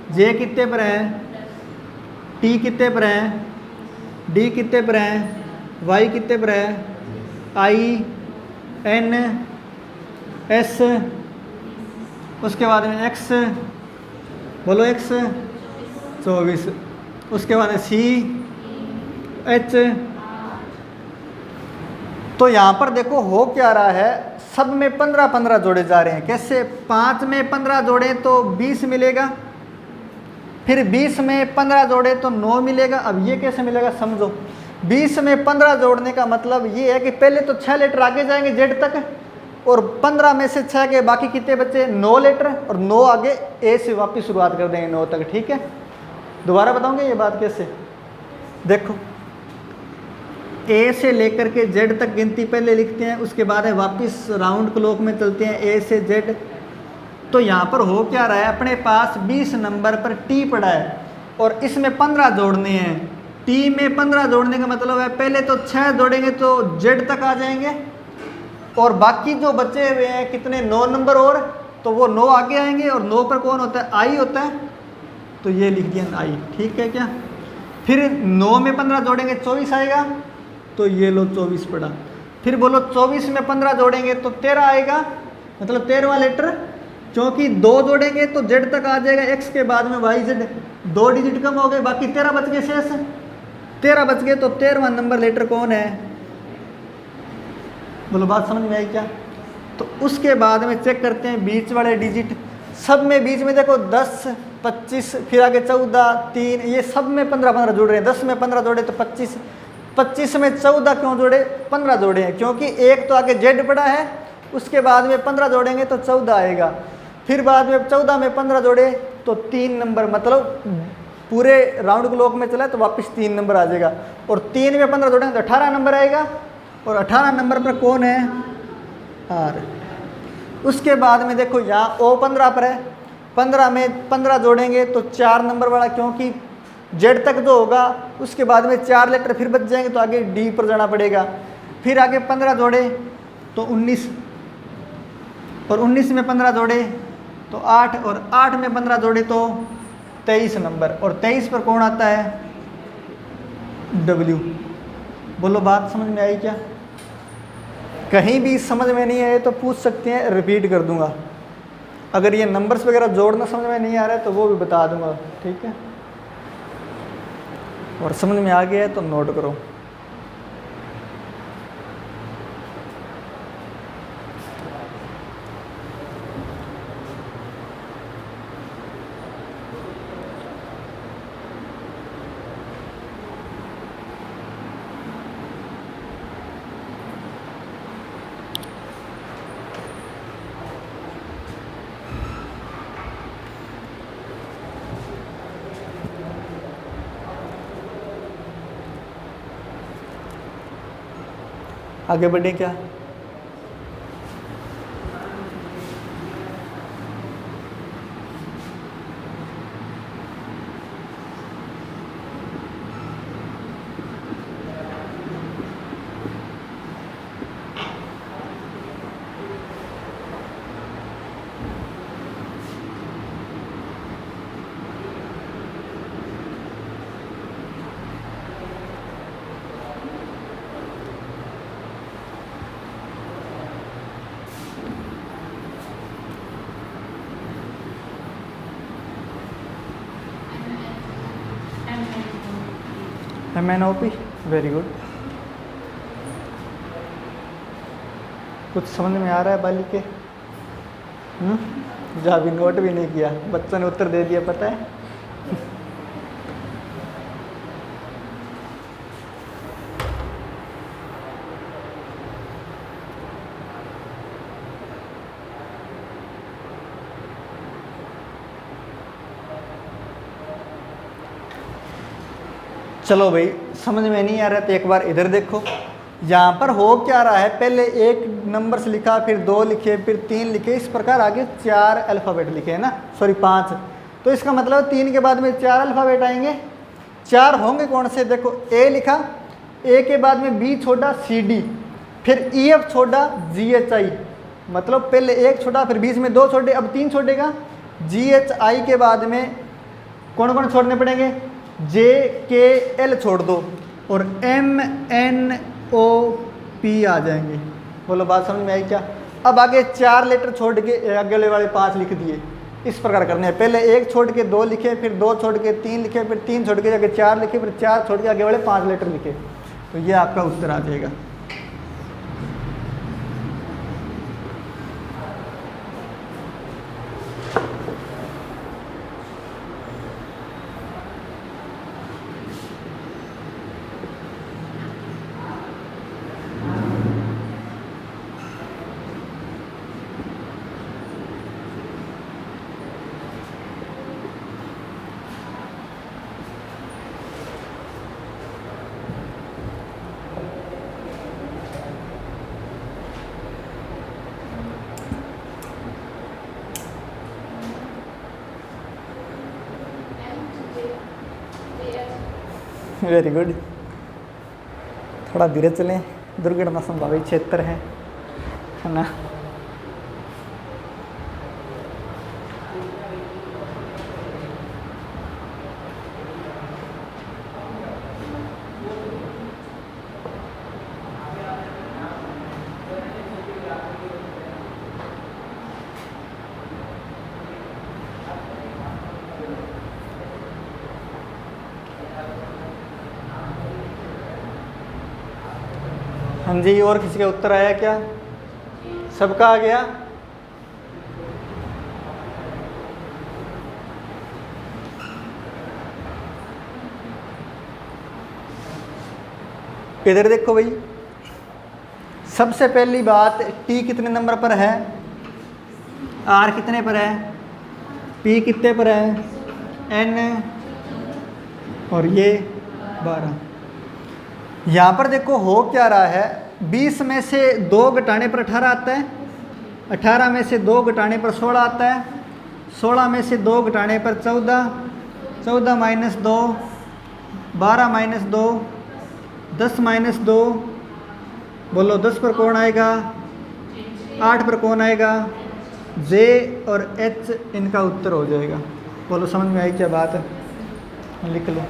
जे कितने पर है, टी कितने पर है, डी कितने पर है, वाई कितने पर है, आई एन एस, उसके बाद में एक्स, बोलो एक्स 24, उसके बाद में सी एच। तो यहाँ पर देखो हो क्या रहा है, सब में 15-15 जोड़े जा रहे हैं। कैसे? 5 में 15 जोड़े तो 20 मिलेगा, फिर 20 में 15 जोड़े तो 9 मिलेगा। अब ये कैसे मिलेगा समझो। 20 में 15 जोड़ने का मतलब ये है कि पहले तो 6 लेटर आगे जाएंगे जेड तक, और 15 में से 6 के बाकी कितने बचे, 9 लेटर, और 9 आगे ए से वापस शुरुआत कर देंगे 9 तक। ठीक है, दोबारा बताऊंगे ये बात कैसे। देखो ए से लेकर के जेड तक गिनती पहले लिखते हैं, उसके बाद वापस राउंड क्लॉक में चलते हैं ए से जेड। तो यहाँ पर हो क्या रहा है, अपने पास 20 नंबर पर टी पड़ा है और इसमें 15 जोड़ने हैं। टी में 15 जोड़ने का मतलब है पहले तो 6 जोड़ेंगे तो जेड तक आ जाएंगे, और बाकी जो बचे हुए हैं कितने, 9 नंबर और, तो वो 9 आगे आएंगे, और 9 पर कौन होता है, आई होता है, तो ये लिख दिया आई। ठीक है क्या? फिर 9 में 15 जोड़ेंगे 24 आएगा, तो ये लो 24 पड़ा। फिर बोलो 24 में 15 जोड़ेंगे तो 13 आएगा, मतलब 13वां लेटर, क्योंकि 2 जोड़ेंगे तो जेड तक आ जाएगा, एक्स के बाद में वाई जेड, 2 डिजिट कम हो गए, बाकी 13 बच गए शेष। 13 बच गए तो 13वां नंबर लेटर कौन है, बोलो बात समझ में आई क्या? तो उसके बाद में चेक करते हैं बीच वाले डिजिट। सब में बीच में देखो 10, 25, फिर आगे 14, 3, ये सब में 15-15 जुड़ रहे हैं। 10 में 15 जोड़े तो 25, 25 में 14 क्यों जोड़े, 15 जोड़े हैं, क्योंकि एक तो आगे जेड पड़ा है, उसके बाद में 15 जोड़ेंगे तो 14 आएगा, फिर बाद में 14 में 15 जोड़े तो 3 नंबर, मतलब पूरे राउंड क्लॉक में चला तो वापस 3 नंबर आ जाएगा, और 3 में 15 जोड़ेंगे तो 18 नंबर आएगा, और 18 नंबर पर कौन है, आर। उसके बाद में देखो यहाँ ओ 15 पर है, 15 में 15 जोड़ेंगे तो 4 नंबर वाला, क्योंकि जेड तक जो होगा उसके बाद में 4 लेटर फिर बच जाएंगे, तो आगे डी पर जाना पड़ेगा। फिर आगे 15 जोड़े तो 19, और 19 में 15 जोड़े तो 8, और 8 में 15 जोड़े तो 23 नंबर, और 23 पर कौन आता है, डब्ल्यू। बोलो बात समझ में आई क्या? कहीं भी समझ में नहीं आए तो पूछ सकते हैं, रिपीट कर दूंगा। अगर ये नंबर्स वगैरह जोड़ना समझ में नहीं आ रहा है तो वो भी बता दूंगा। ठीक है, और समझ में आ गया है तो नोट करो। आगे बढ़े क्या? MNOP, very good. कुछ समझ में आ रहा है बाली के? जो अभी नोट भी नहीं किया, बच्चों ने उत्तर दे दिया, पता है। चलो भाई, समझ में नहीं आ रहा तो एक बार इधर देखो। यहाँ पर हो क्या रहा है, पहले 1 नंबर से लिखा, फिर 2 लिखे, फिर 3 लिखे, इस प्रकार आगे 4 अल्फ़ाबेट लिखे है ना, सॉरी 5। तो इसका मतलब 3 के बाद में 4 अल्फ़ाबेट आएंगे। 4 होंगे कौन से, देखो ए लिखा, ए के बाद में बी छोड़ा CD, फिर EF छोड़ा GHI, मतलब पहले 1 छोड़ा, फिर बीच में 2 छोड़े, अब 3 छोड़ेगा। GHI के बाद में कौन कौन छोड़ने पड़ेंगे, जे के एल छोड़ दो और एम एन ओ पी आ जाएंगे। बोलो बात समझ में आई क्या। अब आगे 4 लेटर छोड़ के अगले वाले 5 लिख दिए, इस प्रकार करने हैं। पहले 1 छोड़ के 2 लिखे, फिर 2 छोड़ के 3 लिखे, फिर 3 छोड़ के आगे 4 लिखे, फिर 4 छोड़ के आगे वाले 5 लेटर लिखे, तो ये आपका उत्तर आ जाएगा। Very good. थोड़ा धीरे चलें, दुर्घटना संभावित क्षेत्र है ना। हाँ जी, और किसी का उत्तर आया क्या? सबका आ गया? इधर देखो भाई, सबसे पहली बात, टी कितने नंबर पर है, आर कितने पर है, पी कितने पर है, एन और ये 12। यहाँ पर देखो हो क्या रहा है, 20 में से 2 घटाने पर 18 आता है, 18 में से 2 घटाने पर 16 आता है, 16 में से 2 घटाने पर 14, 14 माइनस 2, 12 माइनस 2, 10 माइनस 2, बोलो 10 पर कौन आएगा, 8 पर कौन आएगा, जे और एच इनका उत्तर हो जाएगा। बोलो समझ में आई क्या बात है, लिख लो।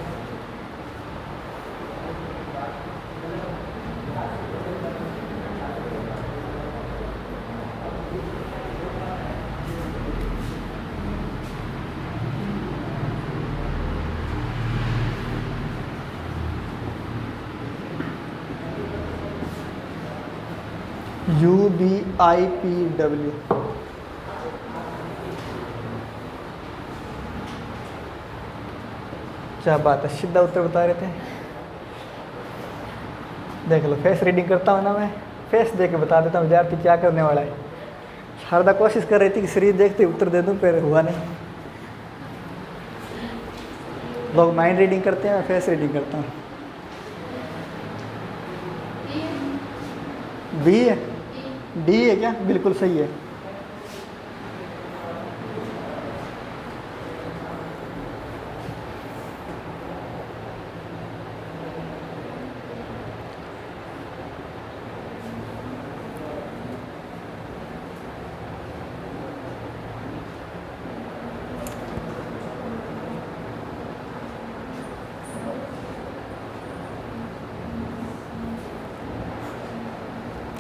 UBIPW, क्या बात है, सीधा उत्तर बता रहे थे। देख लो, फेस रीडिंग करता हूँ ना मैं, फेस देख के बता देता हूँ विद्यार्थी क्या करने वाला है। शारदा कोशिश कर रही थी कि शरीर देखते उत्तर दे दूँ, पर हुआ नहीं। लोग माइंड रीडिंग करते हैं, मैं फेस रीडिंग करता हूँ। बी है, डी है क्या? बिल्कुल सही है।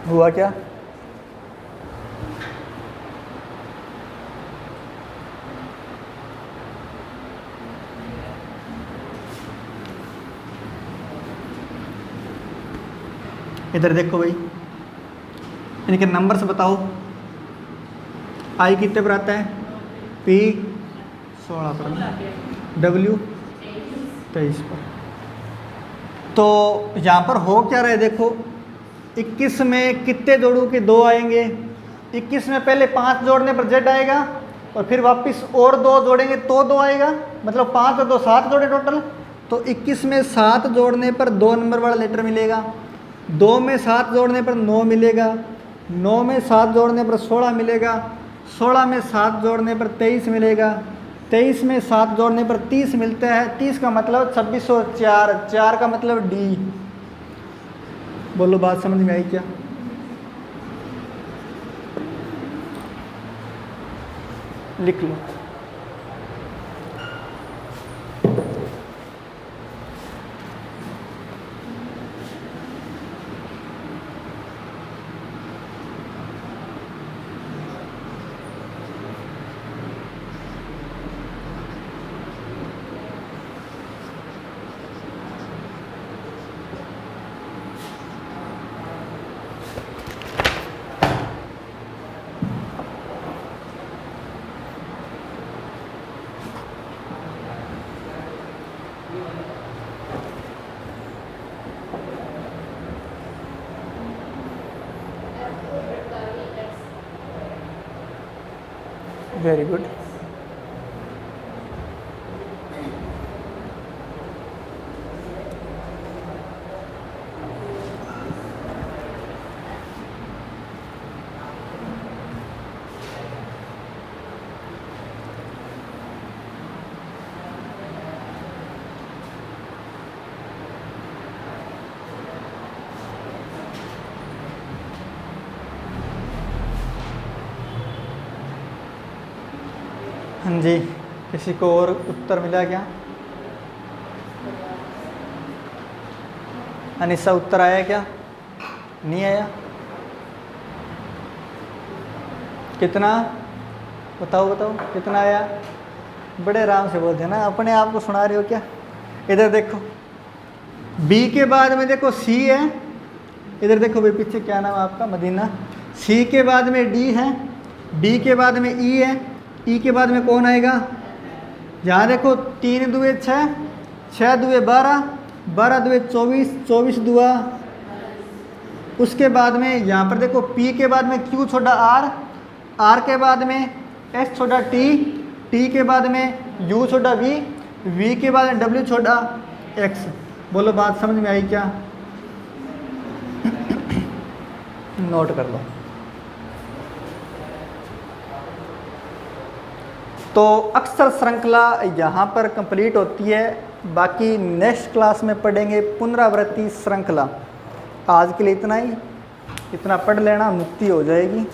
हुआ क्या? इधर देखो भाई, इनके नंबर से बताओ, आई कितने पर आता है, पी 16 पर, डब्ल्यू 23 पर। तो यहाँ पर हो क्या रहा है देखो, 21 में कितने जोड़ू के 2 आएंगे, 21 में पहले 5 जोड़ने पर जेड आएगा और फिर वापस और 2 जोड़ेंगे तो 2 आएगा, मतलब 5 और 2 7 जोड़े टोटल। तो 21 में 7 जोड़ने पर 2 नंबर वाला लेटर मिलेगा, 2 में 7 जोड़ने पर 9 मिलेगा, 9 में 7 जोड़ने पर 16 मिलेगा, 16 में 7 जोड़ने पर 23 मिलेगा, 23 में 7 जोड़ने पर 30 मिलता है। 30 का मतलब 2604, 4 का मतलब डी। बोलो बात समझ में आई क्या? लिख लो। Very good. हाँ जी, किसी को और उत्तर मिला क्या? अनिशा उत्तर आया क्या? नहीं आया? कितना? बताओ बताओ कितना आया? बड़े आराम से बोलते हैं ना, अपने आप को सुना रहे हो क्या? इधर देखो, बी के बाद में देखो सी है, इधर देखो भाई पीछे क्या नाम है आपका? मदीना। सी के बाद में डी है, डी के बाद में ई है, ई के बाद में कौन आएगा? यहाँ देखो 3 दुए 6, 6 दुए 12, 12 दुए 24, 24 दुआ। उसके बाद में यहाँ पर देखो पी के बाद में क्यू छोटा आर, आर के बाद में एस छोटा टी, टी के बाद में यू छोटा वी, वी के बाद में डब्ल्यू छोटा एक्स। बोलो बात समझ में आई क्या? नोट कर लो। तो अक्सर श्रृंखला यहाँ पर कंप्लीट होती है, बाकी नेक्स्ट क्लास में पढ़ेंगे पुनरावृत्ति श्रृंखला। आज के लिए इतना ही, इतना पढ़ लेना, मुक्ति हो जाएगी।